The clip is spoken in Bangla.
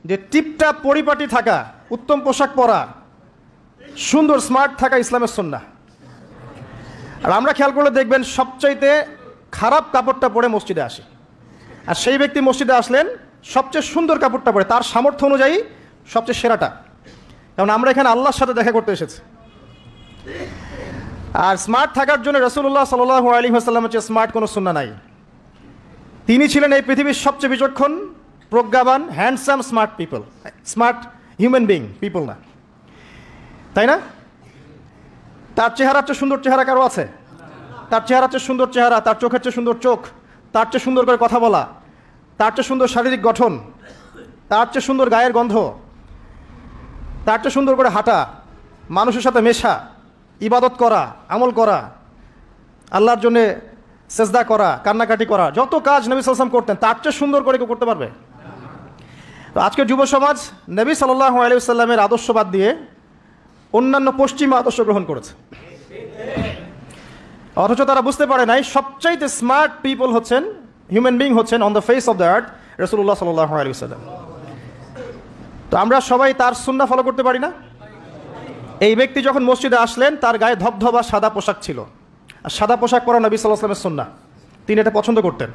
যে টিপটাপ পরিপাটি থাকা, উত্তম পোশাক পরা, সুন্দর স্মার্ট থাকা ইসলামের সুন্নাহ। আর আমরা খেয়াল করলে দেখবেন সবচাইতে খারাপ কাপড়টা পরে মসজিদে আসে, আর সেই ব্যক্তি মসজিদে আসলেন সবচেয়ে সুন্দর কাপড়টা পরে, তার সামর্থ্য অনুযায়ী সবচেয়ে সেরাটা, কারণ আমরা এখানে আল্লাহর সাথে দেখা করতে এসেছি। আর স্মার্ট থাকার জন্য রাসূলুল্লাহ সাল্লাল্লাহু আলাইহি ওয়াসাল্লামের চেয়ে স্মার্ট কোনো সুন্নাহ নাই। তিনি ছিলেন এই পৃথিবীর সবচেয়ে বিচক্ষণ, প্রজ্ঞাবান, handsome smart people, smart human being people না, তাই না? তার চেহারার চেয়ে সুন্দর চেহারা কারো আছে? তার চেহারার চেয়ে সুন্দর চেহারা, তার চোখের চেয়ে সুন্দর চোখ, তার চেয়ে সুন্দর করে কথা বলা, তার চেয়ে সুন্দর শারীরিক গঠন, তার চেয়ে সুন্দর গায়ের গন্ধ, তার চেয়ে সুন্দর করে হাঁটা, মানুষের সাথে মেশা, ইবাদত করা, আমল করা, আল্লাহর জন্যে সেজদা করা, কান্নাকাটি করা, যত কাজ নবী সাল্লাল্লাহু আলাইহি ওয়াসাল্লাম করতেন তার চেয়ে সুন্দর করে কেউ করতে পারবে? তো আজকের যুব সমাজ নবী সাল্লাল্লাহু আলাইহি ওয়াসাল্লামের আদর্শ বাদ দিয়ে অন্যান্য পশ্চিমা আদর্শ গ্রহণ করেছে, অথচ তারা বুঝতে পারে নাই সবচাইতে স্মার্ট পিপল হচ্ছেন, হিউম্যান বিং হচ্ছেন on the face of the earth রাসূলুল্লাহ সাল্লাল্লাহু আলাইহি ওয়াসাল্লাম। তো আমরা সবাই তার সুন্নাহ ফলো করতে পারি না? এই ব্যক্তি যখন মসজিদে আসলেন তার গায়ে ধবধবা সাদা পোশাক ছিল, আর সাদা পোশাক পরা নবী সাল্লাল্লাহু আলাইহি ওয়াসাল্লামের সুন্নাহ, তিনি এটা পছন্দ করতেন।